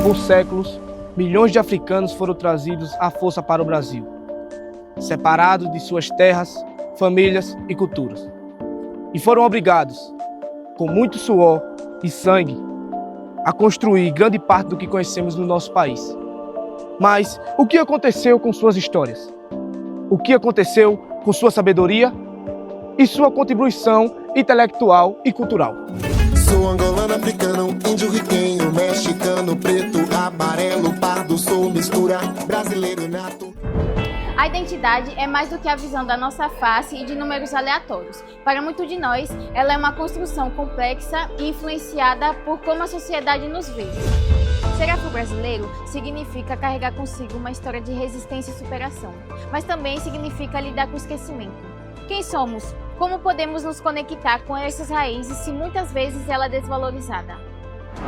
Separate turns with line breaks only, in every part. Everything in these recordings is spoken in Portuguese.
Por séculos, milhões de africanos foram trazidos à força para o Brasil, separados de suas terras, famílias e culturas. E foram obrigados, com muito suor e sangue, a construir grande parte do que conhecemos no nosso país. Mas o que aconteceu com suas histórias? O que aconteceu com sua sabedoria e sua contribuição intelectual e cultural?
Sou angolano, africano, índio, riquenho, mexicano, preto, amarelo, pardo, sou mistura, brasileiro nato.
A identidade é mais do que a visão da nossa face e de números aleatórios. Para muitos de nós, ela é uma construção complexa e influenciada por como a sociedade nos vê. Ser afro-brasileiro significa carregar consigo uma história de resistência e superação, mas também significa lidar com o esquecimento. Quem somos? Como podemos nos conectar com essas raízes se muitas vezes ela é desvalorizada?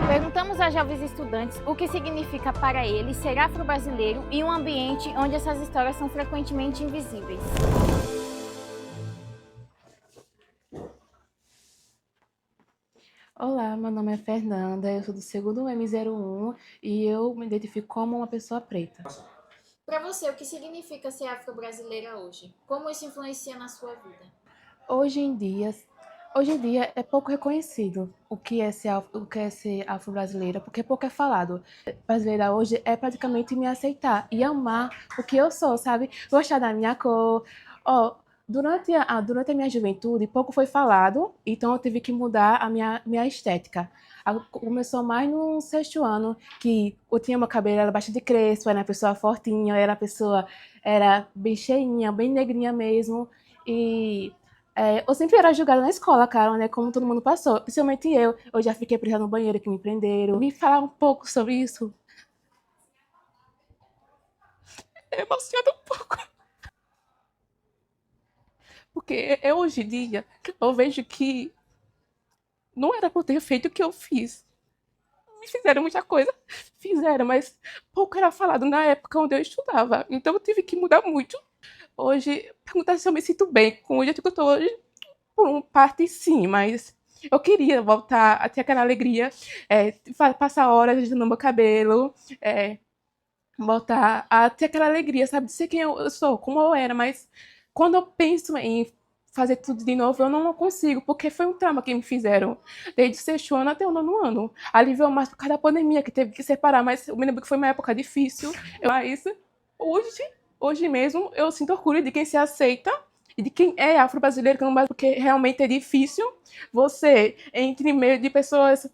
Perguntamos a jovens estudantes o que significa para eles ser afro-brasileiro em um ambiente onde essas histórias são frequentemente invisíveis.
Olá, meu nome é Fernanda, eu sou do segundo M01 e eu me identifico como uma pessoa preta.
Para você, o que significa ser afro-brasileira hoje? Como isso influencia na sua vida?
Hoje em dia é pouco reconhecido o que é ser afro-brasileira, porque pouco é falado. Brasileira hoje é praticamente me aceitar e amar o que eu sou, sabe? Gostar da minha cor. Durante a minha juventude, pouco foi falado, então eu tive que mudar a minha estética. Começou mais no sexto ano, que eu tinha meu cabelo, era bastante crespo, era uma pessoa fortinha, era bem cheinha, bem negrinha mesmo, e eu sempre era julgada na escola, cara, né? Como todo mundo passou. Principalmente eu já fiquei presa no banheiro que me prenderam. Me falar um pouco sobre isso. Emociona um pouco. Porque hoje em dia eu vejo que não era por ter feito o que eu fiz. Me fizeram muita coisa. Fizeram, mas pouco era falado na época onde eu estudava. Então eu tive que mudar muito. Hoje, perguntar se eu me sinto bem com o jeito que eu tô hoje, por uma parte sim, mas eu queria voltar a ter aquela alegria, passar horas no meu cabelo, voltar a ter aquela alegria, sabe, de ser quem eu sou, como eu era, mas quando eu penso em fazer tudo de novo, eu não consigo, porque foi um trauma que me fizeram desde o sexto ano até o nono ano. Aliviou mais por causa da pandemia, que teve que separar, mas eu me lembro que foi uma época difícil. Mas hoje mesmo, eu sinto orgulho de quem se aceita e de quem é afro-brasileiro, porque realmente é difícil você entre meio de pessoas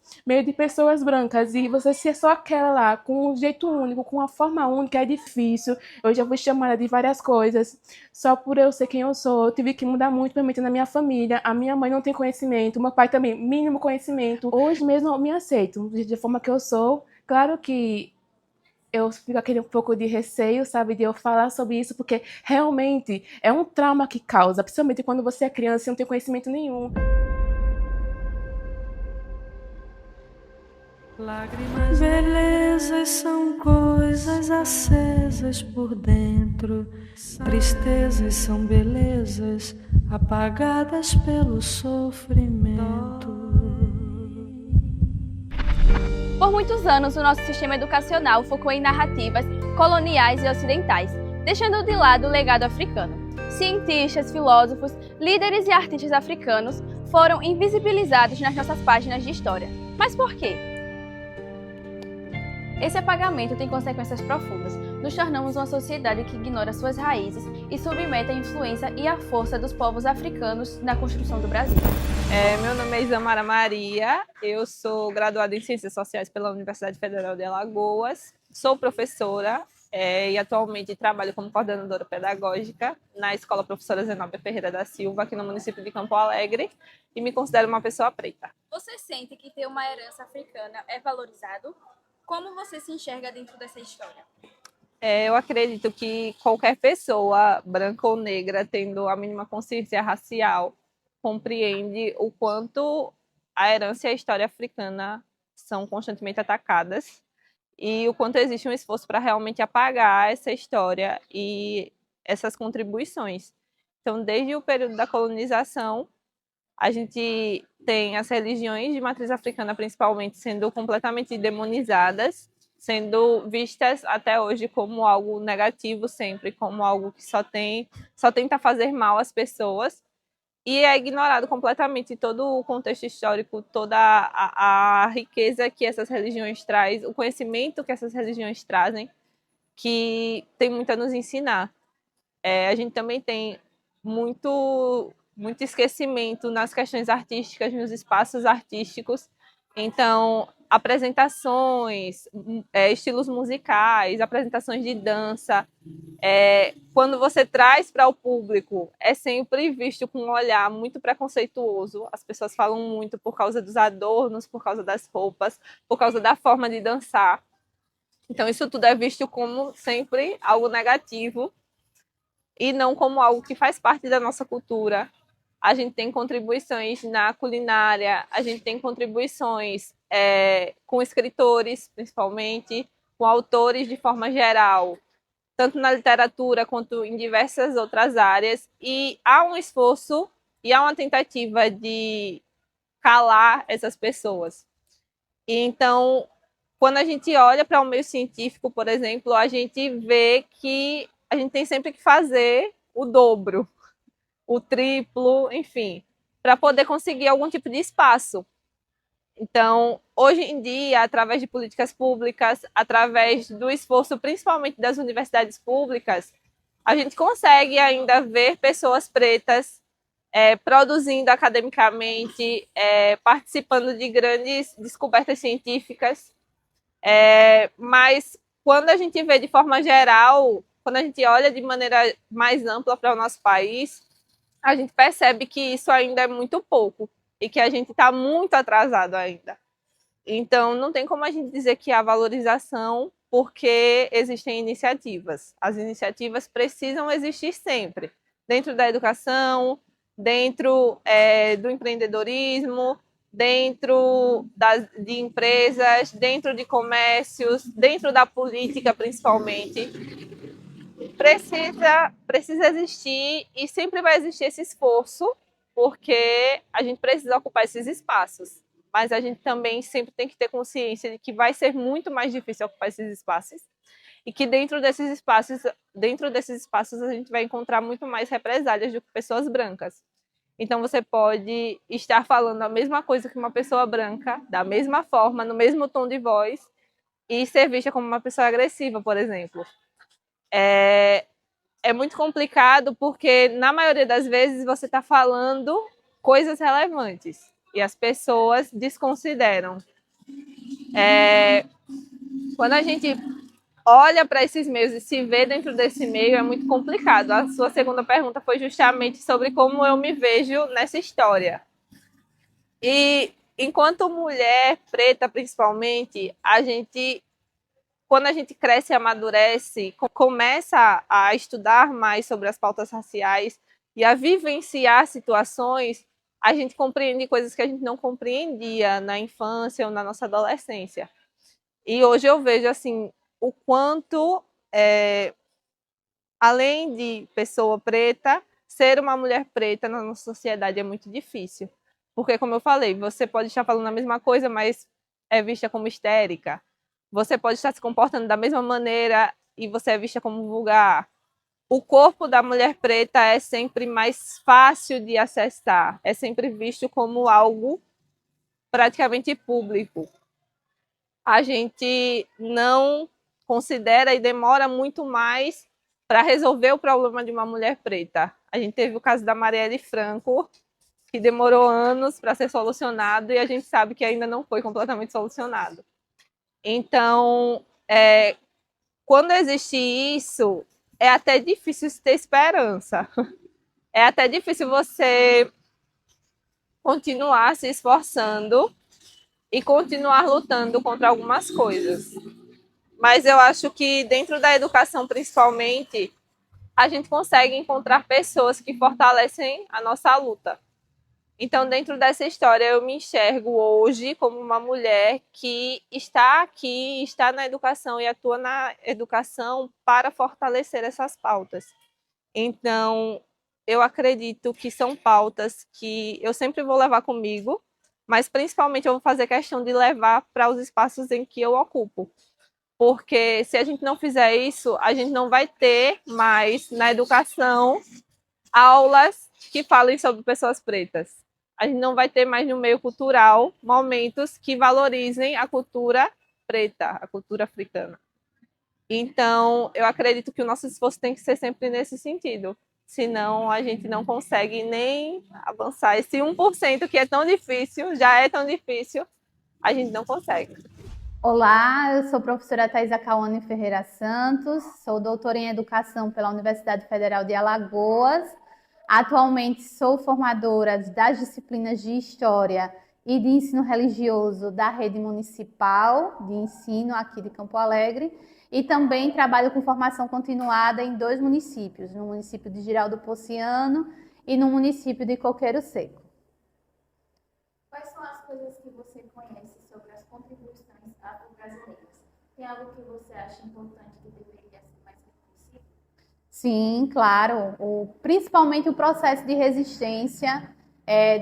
brancas e você ser só aquela lá, com um jeito único, com uma forma única, é difícil. Eu já fui chamada de várias coisas, só por eu ser quem eu sou. Eu tive que mudar muito, principalmente na minha família. A minha mãe não tem conhecimento, meu pai também, mínimo conhecimento. Hoje mesmo eu me aceito, da forma que eu sou. Claro que eu fico aquele um pouco de receio, sabe, de eu falar sobre isso, porque realmente é um trauma que causa, principalmente quando você é criança e não tem conhecimento nenhum.
Lágrimas, belezas são coisas acesas por dentro. Tristezas são belezas apagadas pelo sofrimento.
Por muitos anos, o nosso sistema educacional focou em narrativas coloniais e ocidentais, deixando de lado o legado africano. Cientistas, filósofos, líderes e artistas africanos foram invisibilizados nas nossas páginas de história. Mas por quê? Esse apagamento tem consequências profundas. Nos tornamos uma sociedade que ignora suas raízes e submete a influência e a força dos povos africanos na construção do Brasil.
Meu nome é Isamara Maria, eu sou graduada em Ciências Sociais pela Universidade Federal de Alagoas, sou professora e atualmente trabalho como coordenadora pedagógica na Escola Professora Zenobia Ferreira da Silva, aqui no município de Campo Alegre, e me considero uma pessoa preta.
Você sente que ter uma herança africana é valorizado? Como você se enxerga dentro dessa história?
Eu acredito que qualquer pessoa, branca ou negra, tendo a mínima consciência racial, compreende o quanto a herança e a história africana são constantemente atacadas e o quanto existe um esforço para realmente apagar essa história e essas contribuições. Então, desde o período da colonização, a gente tem as religiões de matriz africana, principalmente, sendo completamente demonizadas, sendo vistas até hoje como algo negativo sempre, como algo que só tenta fazer mal às pessoas, e é ignorado completamente todo o contexto histórico, toda a riqueza que essas religiões trazem, o conhecimento que essas religiões trazem, que tem muito a nos ensinar. A gente também tem muito esquecimento nas questões artísticas, nos espaços artísticos. Então, apresentações, estilos musicais, apresentações de dança, quando você traz para o público, é sempre visto com um olhar muito preconceituoso. As pessoas falam muito por causa dos adornos, por causa das roupas, por causa da forma de dançar. Então, isso tudo é visto como sempre algo negativo e não como algo que faz parte da nossa cultura. A gente tem contribuições na culinária, a gente tem contribuições com escritores, principalmente, com autores de forma geral, tanto na literatura quanto em diversas outras áreas, e há um esforço e há uma tentativa de calar essas pessoas. E então, quando a gente olha para o meio científico, por exemplo, a gente vê que a gente tem sempre que fazer o dobro, o triplo, enfim, para poder conseguir algum tipo de espaço. Então, hoje em dia, através de políticas públicas, através do esforço principalmente das universidades públicas, a gente consegue ainda ver pessoas pretas produzindo academicamente, participando de grandes descobertas científicas, mas quando a gente vê de forma geral, quando a gente olha de maneira mais ampla para o nosso país, a gente percebe que isso ainda é muito pouco e que a gente está muito atrasado ainda. Então, não tem como a gente dizer que há valorização porque existem iniciativas. As iniciativas precisam existir sempre, dentro da educação, dentro do empreendedorismo, dentro de empresas, dentro de comércios, dentro da política, principalmente. Precisa existir e sempre vai existir esse esforço, porque a gente precisa ocupar esses espaços. Mas a gente também sempre tem que ter consciência de que vai ser muito mais difícil ocupar esses espaços e que dentro desses espaços a gente vai encontrar muito mais represálias do que pessoas brancas. Então você pode estar falando a mesma coisa que uma pessoa branca, da mesma forma, no mesmo tom de voz, e ser vista como uma pessoa agressiva, por exemplo. É muito complicado porque, na maioria das vezes, você está falando coisas relevantes e as pessoas desconsideram. Quando a gente olha para esses meios e se vê dentro desse meio, é muito complicado. A sua segunda pergunta foi justamente sobre como eu me vejo nessa história. E, enquanto mulher preta, principalmente, quando a gente cresce e amadurece, começa a estudar mais sobre as pautas raciais e a vivenciar situações, a gente compreende coisas que a gente não compreendia na infância ou na nossa adolescência. E hoje eu vejo assim o quanto, além de pessoa preta, ser uma mulher preta na nossa sociedade é muito difícil. Porque, como eu falei, você pode estar falando a mesma coisa, mas é vista como histérica. Você pode estar se comportando da mesma maneira e você é vista como vulgar. O corpo da mulher preta é sempre mais fácil de acessar, é sempre visto como algo praticamente público. A gente não considera e demora muito mais para resolver o problema de uma mulher preta. A gente teve o caso da Marielle Franco, que demorou anos para ser solucionado e a gente sabe que ainda não foi completamente solucionado. Então, quando existe isso, é até difícil ter esperança. É até difícil você continuar se esforçando e continuar lutando contra algumas coisas. Mas eu acho que dentro da educação, principalmente, a gente consegue encontrar pessoas que fortalecem a nossa luta. Então, dentro dessa história, eu me enxergo hoje como uma mulher que está aqui, está na educação e atua na educação para fortalecer essas pautas. Então, eu acredito que são pautas que eu sempre vou levar comigo, mas principalmente eu vou fazer questão de levar para os espaços em que eu ocupo. Porque se a gente não fizer isso, a gente não vai ter mais na educação aulas que falem sobre pessoas pretas. A gente não vai ter mais no meio cultural momentos que valorizem a cultura preta, a cultura africana. Então, eu acredito que o nosso esforço tem que ser sempre nesse sentido. Senão, a gente não consegue nem avançar. Esse 1% que é tão difícil, já é tão difícil, a gente não consegue.
Olá, eu sou a professora Thaisa Cauane Ferreira Santos, sou doutora em Educação pela Universidade Federal de Alagoas. Atualmente sou formadora das disciplinas de História e de Ensino Religioso da Rede Municipal de Ensino aqui de Campo Alegre e também trabalho com formação continuada em 2 municípios, no município de Girau Pociano e no município de Coqueiro Seco.
Quais são as coisas que você conhece sobre as contribuições afro-brasileiras? Tem algo que você acha importante que deveria ser mais reconhecido?
Sim, claro. Principalmente o processo de resistência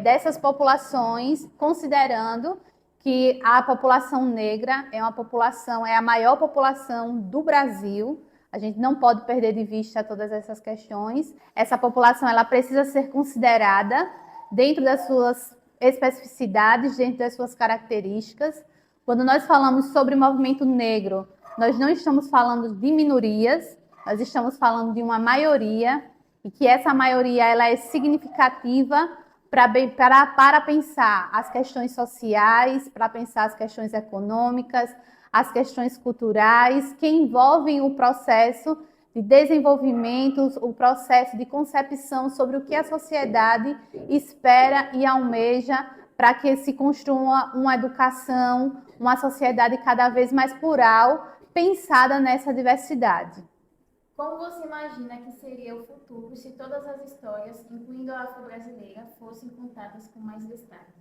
dessas populações, considerando que a população negra é a maior população do Brasil. A gente não pode perder de vista todas essas questões. Essa população ela precisa ser considerada dentro das suas especificidades, dentro das suas características. Quando nós falamos sobre movimento negro, nós não estamos falando de minorias, nós estamos falando de uma maioria, e que essa maioria ela é significativa para pensar as questões sociais, para pensar as questões econômicas, as questões culturais, que envolvem o processo de desenvolvimento, o processo de concepção sobre o que a sociedade espera e almeja para que se construa uma educação, uma sociedade cada vez mais plural, pensada nessa diversidade.
Como você imagina que seria o futuro se todas as histórias, incluindo a afro-brasileira, fossem contadas com mais destaque?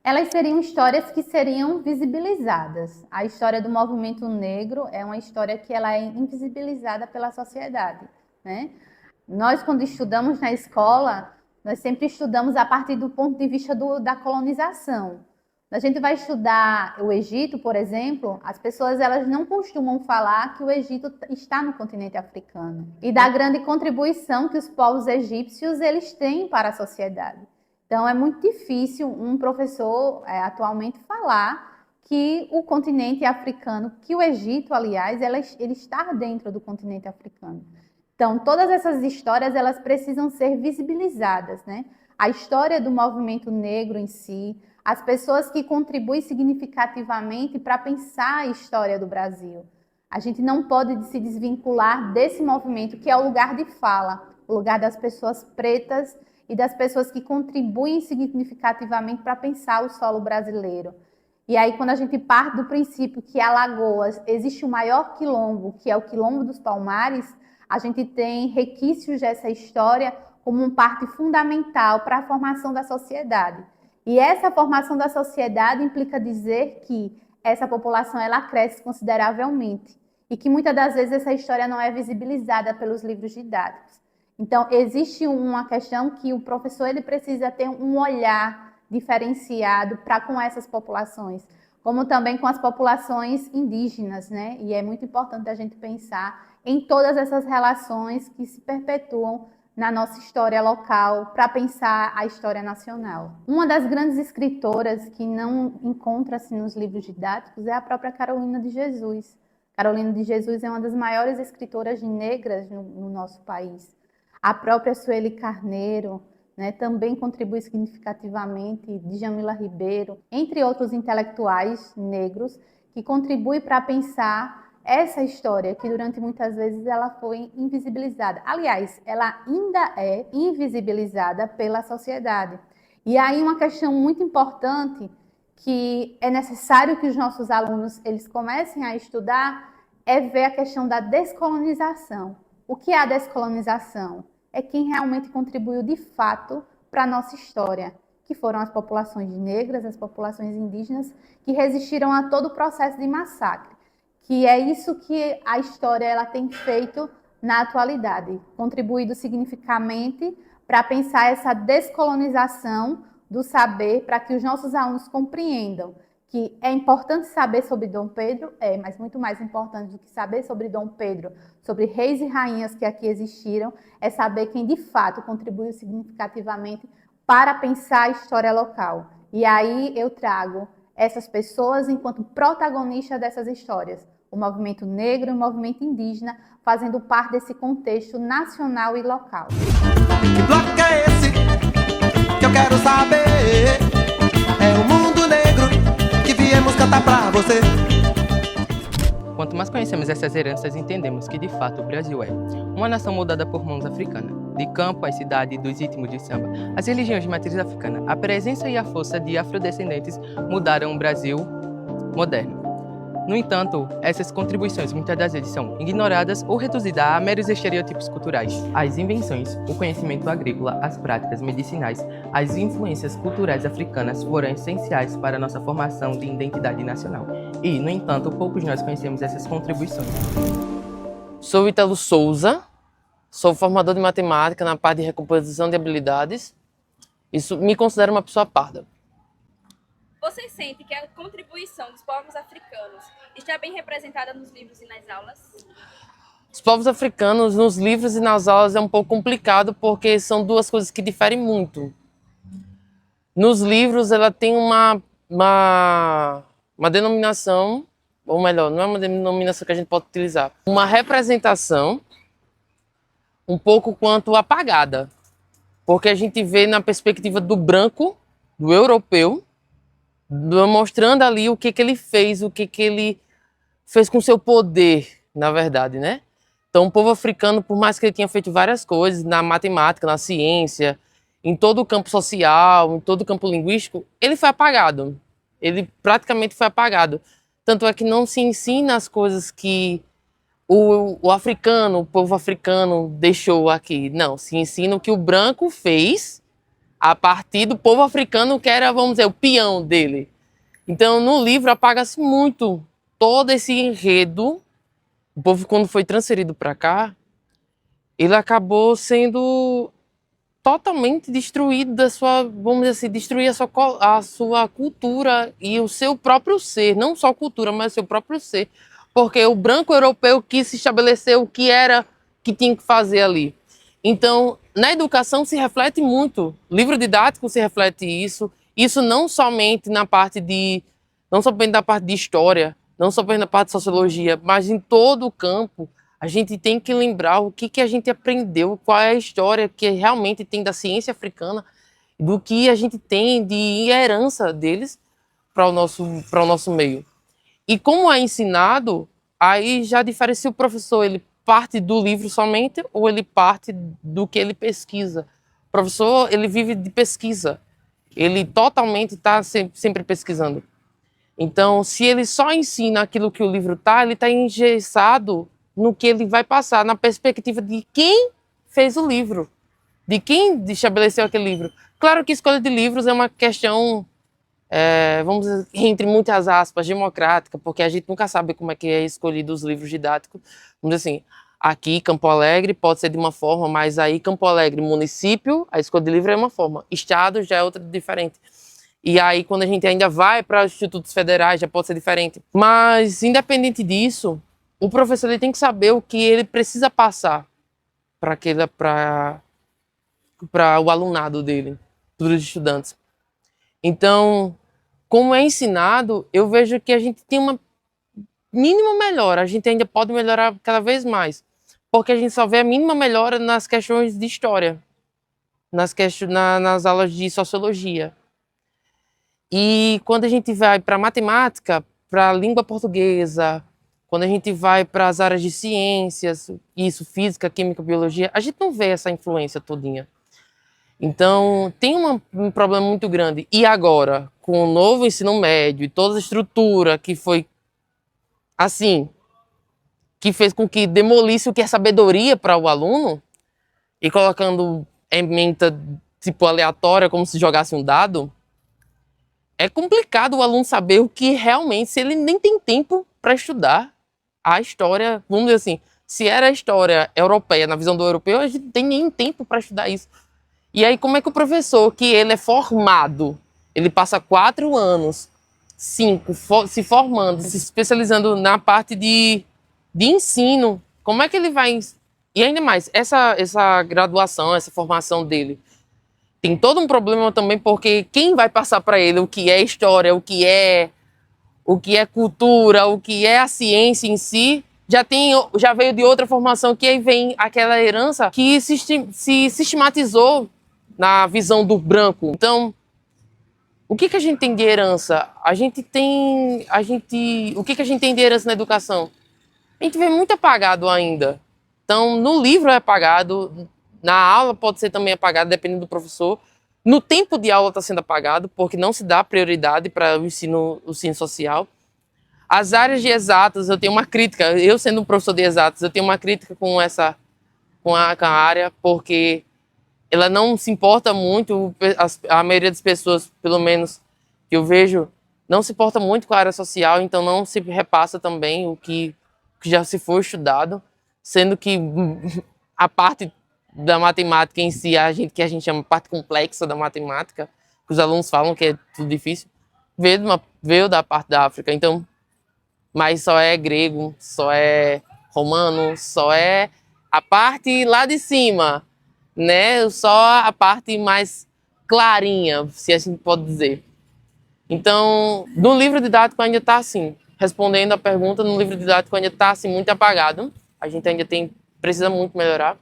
Elas seriam histórias que seriam visibilizadas. A história do movimento negro é uma história que ela é invisibilizada pela sociedade, né? Nós, quando estudamos na escola, nós sempre estudamos a partir do ponto de vista da colonização. A gente vai estudar o Egito, por exemplo, as pessoas elas não costumam falar que o Egito está no continente africano e da grande contribuição que os povos egípcios eles têm para a sociedade. Então, é muito difícil um professor atualmente falar que o continente africano, que o Egito, aliás, ele está dentro do continente africano. Então, todas essas histórias, elas precisam ser visibilizadas, né? A história do movimento negro em si, as pessoas que contribuem significativamente para pensar a história do Brasil. A gente não pode se desvincular desse movimento, que é o lugar de fala, o lugar das pessoas pretas e das pessoas que contribuem significativamente para pensar o solo brasileiro. E aí, quando a gente parte do princípio que em Alagoas existe o maior quilombo, que é o Quilombo dos Palmares, a gente tem requisitos dessa história como uma parte fundamental para a formação da sociedade. E essa formação da sociedade implica dizer que essa população ela cresce consideravelmente e que muitas das vezes essa história não é visibilizada pelos livros didáticos. Então, existe uma questão que o professor ele precisa ter um olhar diferenciado para com essas populações, como também com as populações indígenas, né? E é muito importante a gente pensar em todas essas relações que se perpetuam na nossa história local, para pensar a história nacional. Uma das grandes escritoras que não encontra-se nos livros didáticos é a própria Carolina de Jesus. Carolina de Jesus é uma das maiores escritoras negras no nosso país. A própria Sueli Carneiro, né, também contribui significativamente, Djamila Ribeiro, entre outros intelectuais negros, que contribuem para pensar essa história que durante muitas vezes ela foi invisibilizada. Aliás, ela ainda é invisibilizada pela sociedade. E aí uma questão muito importante que é necessário que os nossos alunos eles comecem a estudar é ver a questão da descolonização. O que é a descolonização? É quem realmente contribuiu de fato para a nossa história, que foram as populações negras, as populações indígenas, que resistiram a todo o processo de massacre. Que é isso que a história ela tem feito na atualidade, contribuído significativamente para pensar essa descolonização do saber, para que os nossos alunos compreendam que é importante saber sobre Dom Pedro, mas muito mais importante do que saber sobre Dom Pedro, sobre reis e rainhas que aqui existiram, é saber quem de fato contribuiu significativamente para pensar a história local. E aí eu trago essas pessoas enquanto protagonistas dessas histórias, o movimento negro e o movimento indígena, fazendo parte desse contexto nacional e local.
Que bloco é esse que eu quero saber? É o mundo negro que viemos cantar pra você.
Quanto mais conhecemos essas heranças, entendemos que, de fato, o Brasil é uma nação moldada por mãos africanas. De campo às cidades, dos ritmos de samba, as religiões de matriz africana, a presença e a força de afrodescendentes mudaram o Brasil moderno. No entanto, essas contribuições muitas das vezes são ignoradas ou reduzidas a meros estereótipos culturais. As invenções, o conhecimento agrícola, as práticas medicinais, as influências culturais africanas foram essenciais para a nossa formação de identidade nacional. E, no entanto, poucos nós conhecemos essas contribuições.
Sou Ítalo Souza, sou formador de matemática na parte de recomposição de habilidades. Isso me considero uma pessoa parda.
Você sente que a contribuição dos povos africanos está bem representada nos livros e nas aulas?
Os povos africanos, nos livros e nas aulas, é um pouco complicado porque são duas coisas que diferem muito. Nos livros, ela tem uma denominação, ou melhor, não é uma denominação que a gente pode utilizar, uma representação um pouco quanto apagada, porque a gente vê na perspectiva do branco, do europeu, mostrando ali o que ele fez, o que ele fez com seu poder, na verdade, né? Então, o povo africano, por mais que ele tenha feito várias coisas na matemática, na ciência, em todo o campo social, em todo o campo linguístico, ele foi apagado. Ele praticamente foi apagado. Tanto é que não se ensina as coisas que o africano, o povo africano deixou aqui. Não, se ensina o que o branco fez a partir do povo africano, que era, vamos dizer, o peão dele. Então, no livro, apaga-se muito todo esse enredo. O povo, quando foi transferido para cá, ele acabou sendo totalmente destruído da sua, vamos dizer assim, destruir a sua cultura e o seu próprio ser. Não só cultura, mas o seu próprio ser. Porque o branco europeu quis se estabelecer o que era que tinha que fazer ali. Então, na educação se reflete muito. O livro didático se reflete isso. Isso não somente na parte de história, não somente na parte de sociologia, mas em todo o campo. A gente tem que lembrar o que a gente aprendeu, qual é a história que realmente tem da ciência africana, do que a gente tem de herança deles para o nosso meio. E como é ensinado, aí já difere se o professor ele parte do livro somente ou ele parte do que ele pesquisa. O professor, ele vive de pesquisa. Ele totalmente está sempre pesquisando. Então, se ele só ensina aquilo que o livro está, ele está engessado no que ele vai passar, na perspectiva de quem fez o livro, de quem estabeleceu aquele livro. Claro que escolha de livros é uma questão, vamos dizer, entre muitas aspas, democrática, porque a gente nunca sabe como é que é escolhido os livros didáticos. Vamos dizer assim, aqui Campo Alegre pode ser de uma forma, mas aí Campo Alegre, município, a escolha de livro é uma forma, estado já é outra diferente. E aí quando a gente ainda vai para os institutos federais já pode ser diferente. Mas independente disso, o professor ele tem que saber o que ele precisa passar para o alunado dele, para os estudantes. Então, como é ensinado, eu vejo que a gente tem uma mínima melhora, a gente ainda pode melhorar cada vez mais, porque a gente só vê a mínima melhora nas questões de história, nas aulas de sociologia. E quando a gente vai para matemática, para a língua portuguesa, quando a gente vai para as áreas de ciências, isso, física, química, biologia, a gente não vê essa influência todinha. Então, tem um problema muito grande. E agora, com o novo ensino médio e toda a estrutura que foi assim, que fez com que demolisse o que é sabedoria para o aluno, e colocando ementa tipo aleatória, como se jogasse um dado, é complicado o aluno saber o que realmente, se ele nem tem tempo para estudar a história, vamos dizer assim, se era a história europeia, na visão do europeu, a gente não tem nem tempo para estudar isso. E aí como é que o professor, que ele é formado, ele passa 4 anos 5 se formando, se especializando na parte de ensino, como é que ele vai... E ainda mais, essa graduação, essa formação dele, tem todo um problema também, porque quem vai passar para ele o que é história, o que é cultura, o que é a ciência em si, já veio de outra formação, que aí vem aquela herança que se sistematizou na visão do branco. Então, o que a gente tem de herança? O que a gente tem de herança na educação? A gente vê muito apagado ainda. Então, no livro é apagado, na aula pode ser também apagado, dependendo do professor. No tempo de aula está sendo apagado, porque não se dá prioridade para o ensino social. As áreas de exatas, eu tenho uma crítica, eu sendo um professor de exatas, eu tenho uma crítica com a área, porque ela não se importa muito, a maioria das pessoas, pelo menos que eu vejo, não se importa muito com a área social, então não se repassa também o que já se foi estudado, sendo que a parte da matemática em si, que a gente chama parte complexa da matemática, que os alunos falam que é tudo difícil, veio da parte da África, então, mas só é grego, só é romano, só é a parte lá de cima, né? Só a parte mais clarinha, se a gente pode dizer. Então, no livro didático ainda está assim, respondendo a pergunta, no livro didático ainda está assim, muito apagado, a gente ainda precisa muito melhorar.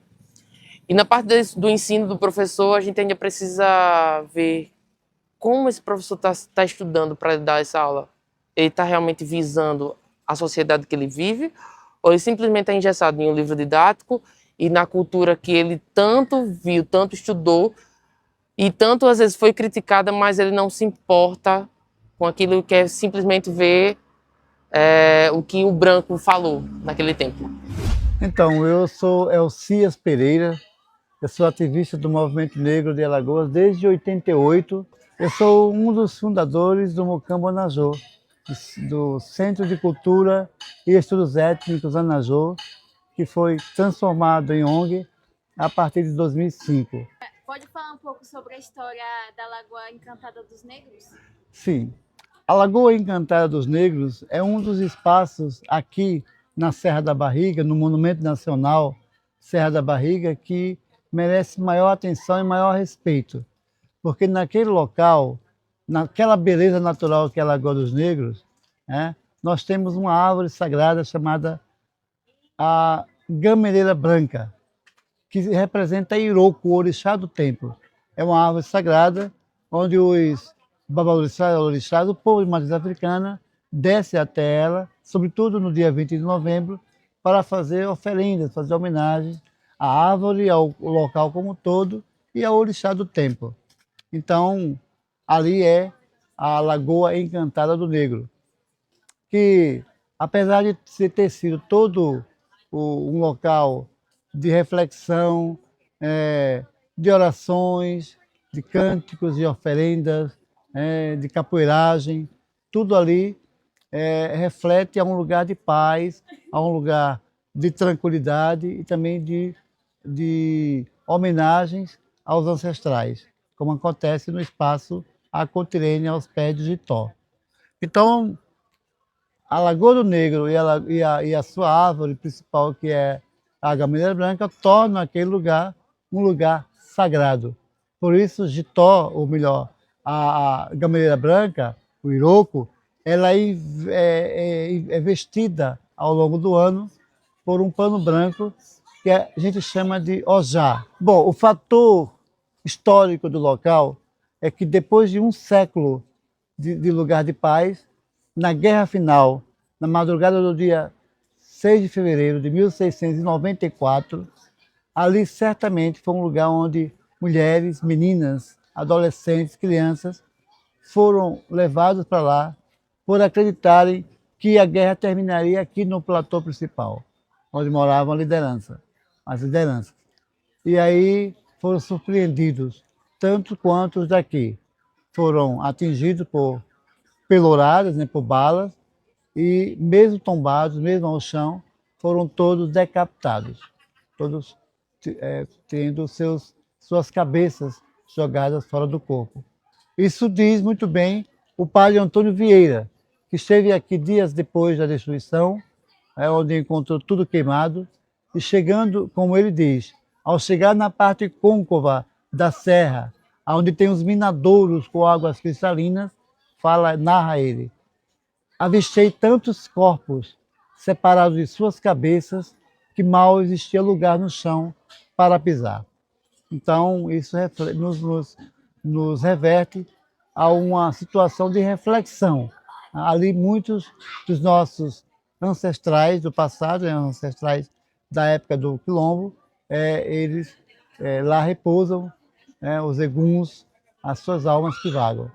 E na parte do ensino do professor, a gente ainda precisa ver como esse professor está estudando para dar essa aula. Ele está realmente visando a sociedade que ele vive, ou ele simplesmente está engessado em um livro didático e na cultura que ele tanto viu, tanto estudou, e tanto às vezes foi criticada, mas ele não se importa com aquilo que é simplesmente ver o que o branco falou naquele tempo.
Então, eu sou Elcias Pereira, eu sou ativista do Movimento Negro de Alagoas desde 88. Eu sou um dos fundadores do Mocambo Anajô, do Centro de Cultura e Estudos Étnicos Anajô, que foi transformado em ONG a partir de 2005.
Pode falar um pouco sobre a história da Lagoa Encantada dos Negros?
Sim. A Lagoa Encantada dos Negros é um dos espaços aqui na Serra da Barriga, no Monumento Nacional Serra da Barriga, que merece maior atenção e maior respeito. Porque naquele local, naquela beleza natural que é a Lagoa dos Negros, nós temos uma árvore sagrada chamada a Gameleira Branca, que representa Iroco, o orixá do templo. É uma árvore sagrada onde os babalorixás, o povo de matriz africana, desce até ela, sobretudo no dia 20 de novembro, para fazer oferendas, fazer homenagem à árvore, ao local como um todo e ao orixá do templo. Então, ali é a Lagoa Encantada do Negro, que, apesar de ter sido todo um local de reflexão, de orações, de cânticos e oferendas, de capoeiragem, tudo ali reflete a um lugar de paz, a um lugar de tranquilidade e também de homenagens aos ancestrais, como acontece no espaço Acotirene, aos pés de Jitó. Então, a Lagoa do Negro e a sua árvore principal, que é a Gameleira Branca, tornam aquele lugar um lugar sagrado. Por isso, Jitó, ou melhor, a Gameleira Branca, o Iroco, ela é vestida ao longo do ano por um pano branco que a gente chama de ojá. Bom, o fator histórico do local é que depois de um século de lugar de paz, na guerra final, na madrugada do dia 6 de fevereiro de 1694, ali certamente foi um lugar onde mulheres, meninas, adolescentes, crianças foram levados para lá por acreditarem que a guerra terminaria aqui no platô principal, onde moravam as lideranças. E aí foram surpreendidos, tanto quanto os daqui. Foram atingidos por pelouradas, por balas, e mesmo tombados, mesmo ao chão, foram todos decapitados, todos tendo suas cabeças jogadas fora do corpo. Isso diz muito bem o padre Antônio Vieira, que esteve aqui dias depois da destruição, onde encontrou tudo queimado, e chegando, como ele diz, ao chegar na parte côncava da serra, onde tem os minadouros com águas cristalinas, narra ele: avistei tantos corpos separados de suas cabeças que mal existia lugar no chão para pisar. Então, isso nos reverte a uma situação de reflexão. Ali, muitos dos nossos ancestrais do passado, ancestrais da época do Quilombo, eles lá repousam, os eguns, as suas almas que vagam.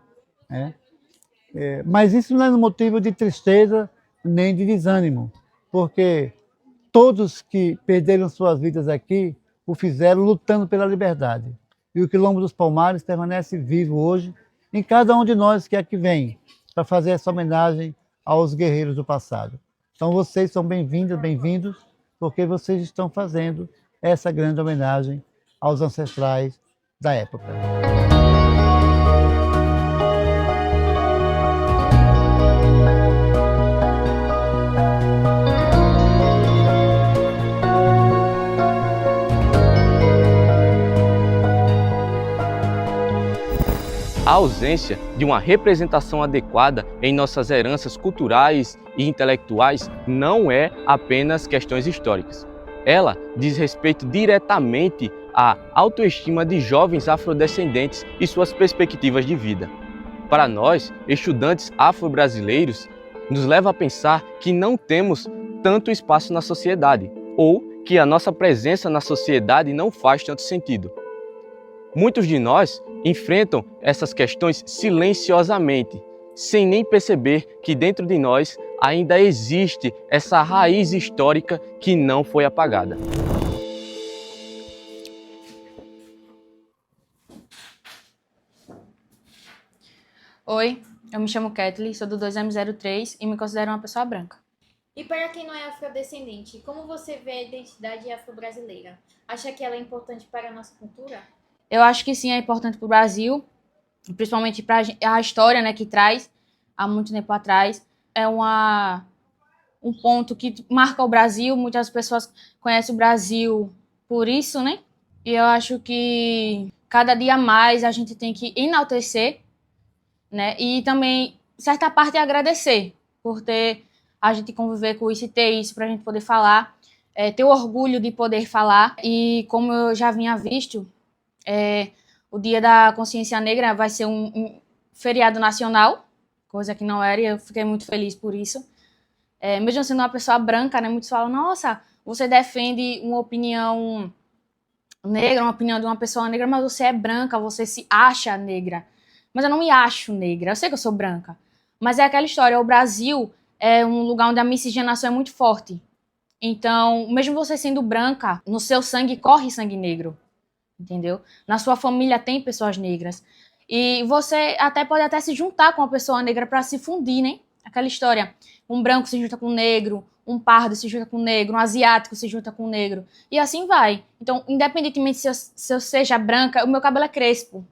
Mas isso não é motivo de tristeza nem de desânimo, porque todos que perderam suas vidas aqui o fizeram lutando pela liberdade. E o Quilombo dos Palmares permanece vivo hoje em cada um de nós que aqui vem para fazer essa homenagem aos guerreiros do passado. Então vocês são bem-vindas, bem-vindos, porque vocês estão fazendo essa grande homenagem aos ancestrais da época.
A ausência de uma representação adequada em nossas heranças culturais e intelectuais não é apenas questões históricas. Ela diz respeito diretamente à autoestima de jovens afrodescendentes e suas perspectivas de vida. Para nós, estudantes afro-brasileiros, nos leva a pensar que não temos tanto espaço na sociedade ou que a nossa presença na sociedade não faz tanto sentido. Muitos de nós enfrentam essas questões silenciosamente, sem nem perceber que dentro de nós ainda existe essa raiz histórica que não foi apagada.
Oi, eu me chamo Kathleen, sou do 2M03 e me considero uma pessoa branca.
E para quem não é afrodescendente, como você vê a identidade afro-brasileira? Acha que ela é importante para a nossa cultura?
Eu acho que sim, é importante para o Brasil, principalmente para a história, né, que traz há muito tempo atrás. É um ponto que marca o Brasil, muitas pessoas conhecem o Brasil por isso, né? E eu acho que cada dia mais a gente tem que enaltecer, né? E também, certa parte, agradecer por ter a gente conviver com isso e ter isso para a gente poder falar, ter o orgulho de poder falar. E como eu já vinha visto, o Dia da Consciência Negra vai ser um feriado nacional, coisa que não era, e eu fiquei muito feliz por isso. Mesmo sendo uma pessoa branca, né, muitos falam: nossa, você defende uma opinião negra, uma opinião de uma pessoa negra, mas você é branca, você se acha negra. Mas eu não me acho negra, eu sei que eu sou branca. Mas é aquela história, o Brasil é um lugar onde a miscigenação é muito forte. Então, mesmo você sendo branca, no seu sangue corre sangue negro. Entendeu? Na sua família tem pessoas negras. E você pode até se juntar com uma pessoa negra para se fundir, né? Aquela história, um branco se junta com um negro, um pardo se junta com um negro, um asiático se junta com um negro. E assim vai. Então, independentemente se eu seja branca, o meu cabelo é crespo.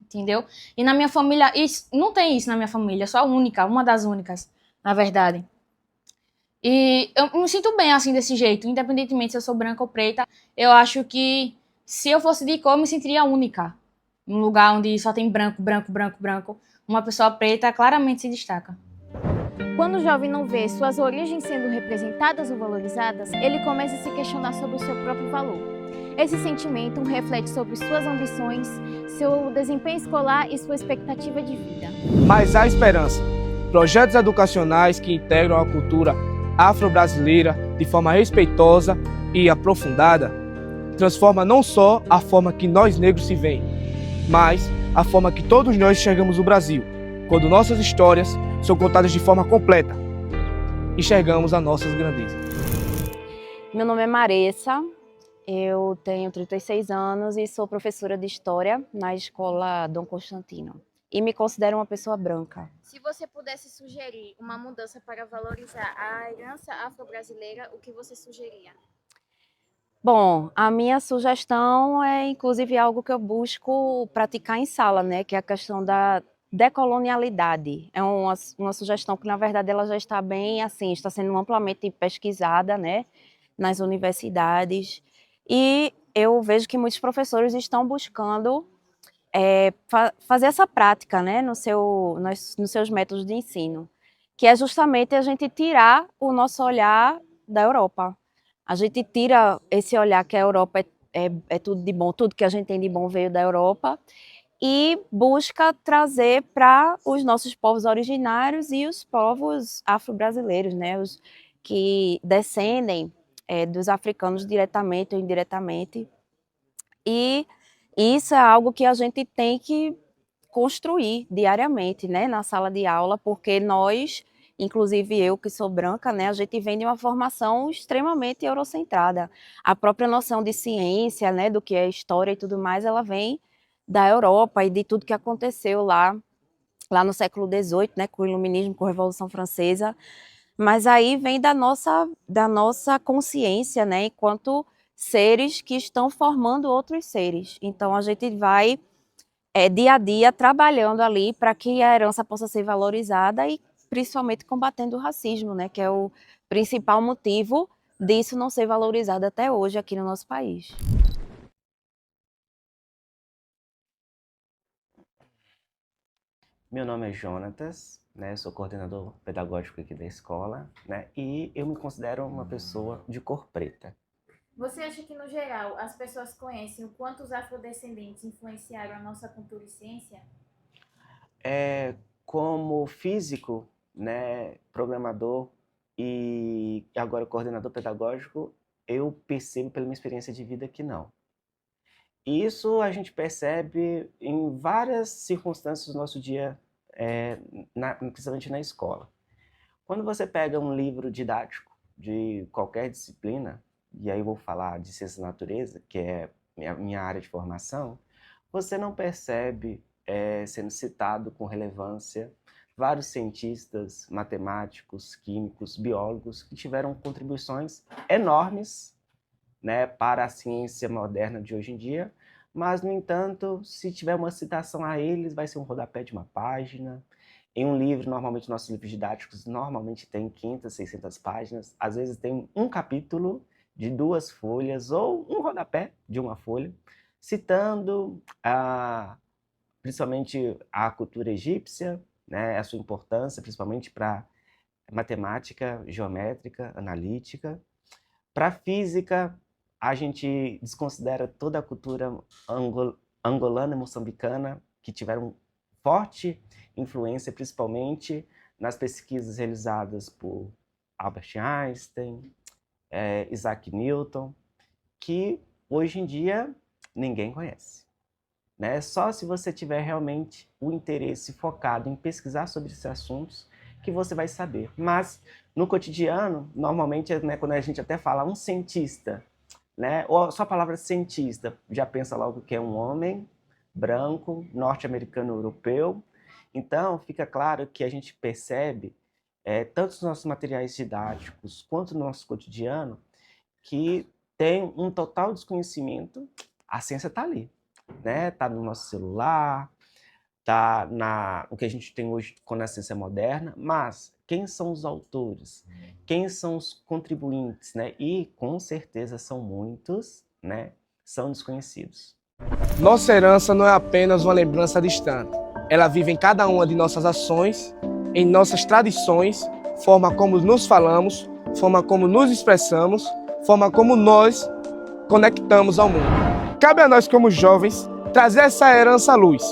Entendeu? E na minha família, não tem isso na minha família, eu sou a única, uma das únicas, na verdade. E eu me sinto bem assim, desse jeito, independentemente se eu sou branca ou preta. Eu acho que se eu fosse de cor, eu me sentiria única. Num lugar onde só tem branco, branco, branco, branco. Uma pessoa preta claramente se destaca.
Quando o jovem não vê suas origens sendo representadas ou valorizadas, ele começa a se questionar sobre o seu próprio valor. Esse sentimento reflete sobre suas ambições, seu desempenho escolar e sua expectativa de vida.
Mas há esperança. Projetos educacionais que integram a cultura afro-brasileira de forma respeitosa e aprofundada transforma não só a forma que nós negros se veem, mas a forma que todos nós enxergamos o Brasil, quando nossas histórias são contadas de forma completa. Enxergamos as nossas grandezas.
Meu nome é Maressa, eu tenho 36 anos e sou professora de História na Escola Dom Constantino. E me considero uma pessoa branca.
Se você pudesse sugerir uma mudança para valorizar a herança afro-brasileira, o que você sugeria?
Bom, a minha sugestão é inclusive algo que eu busco praticar em sala, né? Que é a questão da decolonialidade. É uma sugestão que, na verdade, ela já está bem, assim, está sendo amplamente pesquisada, né, nas universidades. E eu vejo que muitos professores estão buscando fazer essa prática, né, nos seus métodos de ensino, que é justamente a gente tirar o nosso olhar da Europa. A gente tira esse olhar que a Europa é tudo de bom, tudo que a gente tem de bom veio da Europa, e busca trazer para os nossos povos originários e os povos afro-brasileiros, né, os que descendem dos africanos diretamente ou indiretamente. E isso é algo que a gente tem que construir diariamente, né, na sala de aula, porque nós, inclusive eu que sou branca, né, a gente vem de uma formação extremamente eurocentrada. A própria noção de ciência, né, do que é história e tudo mais, ela vem da Europa e de tudo que aconteceu lá no século XVIII, né, com o Iluminismo, com a Revolução Francesa. Mas aí vem da nossa consciência, né, enquanto seres que estão formando outros seres. Então a gente vai dia a dia trabalhando ali para que a herança possa ser valorizada e principalmente combatendo o racismo, né, que é o principal motivo disso não ser valorizado até hoje aqui no nosso país.
Meu nome é Jonatas, né, sou coordenador pedagógico aqui da escola, né, e eu me considero uma pessoa de cor preta.
Você acha que, no geral, as pessoas conhecem o quanto os afrodescendentes influenciaram a nossa cultura e ciência?
Como físico, né, programador e agora coordenador pedagógico, eu percebo pela minha experiência de vida que não. Isso a gente percebe em várias circunstâncias do nosso dia, principalmente na escola. Quando você pega um livro didático de qualquer disciplina, e aí eu vou falar de ciência da natureza, que é minha área de formação, você não percebe sendo citado com relevância vários cientistas, matemáticos, químicos, biólogos que tiveram contribuições enormes, né, para a ciência moderna de hoje em dia, mas, no entanto, se tiver uma citação a eles, vai ser um rodapé de uma página. Em um livro, normalmente, nossos livros didáticos normalmente tem 500, 600 páginas, às vezes tem um capítulo de 2 folhas ou um rodapé de uma folha, citando principalmente a cultura egípcia, né, a sua importância, principalmente para matemática, geométrica, analítica. Para física, a gente desconsidera toda a cultura angolana e moçambicana, que tiveram forte influência, principalmente nas pesquisas realizadas por Albert Einstein, Isaac Newton, que hoje em dia ninguém conhece, né? Só se você tiver realmente o interesse focado em pesquisar sobre esses assuntos que você vai saber. Mas no cotidiano, normalmente, né, quando a gente até fala um cientista, né, ou só a palavra cientista, já pensa logo que é um homem branco, norte-americano, europeu. Então fica claro que a gente percebe tanto nos nossos materiais didáticos quanto no nosso cotidiano, que tem um total desconhecimento. A ciência está ali, né? Está no nosso celular, está no que a gente tem hoje com a ciência moderna, mas quem são os autores? Quem são os contribuintes, né? E com certeza são muitos, né? São desconhecidos.
Nossa herança não é apenas uma lembrança distante. Ela vive em cada uma de nossas ações, em nossas tradições, forma como nos falamos, forma como nos expressamos, forma como nós conectamos ao mundo. Cabe a nós, como jovens, trazer essa herança à luz.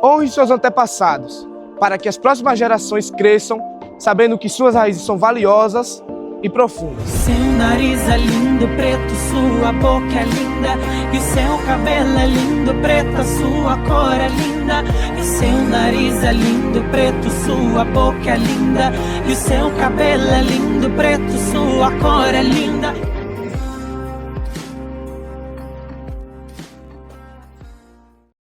Honre seus antepassados, para que as próximas gerações cresçam, sabendo que suas raízes são valiosas e profundas.
Seu nariz é lindo, preto, sua boca é linda, e o seu cabelo é lindo, preta, sua cor é linda. E o seu nariz é lindo, preto, sua boca é linda, e o seu cabelo é lindo, preto, sua cor é linda.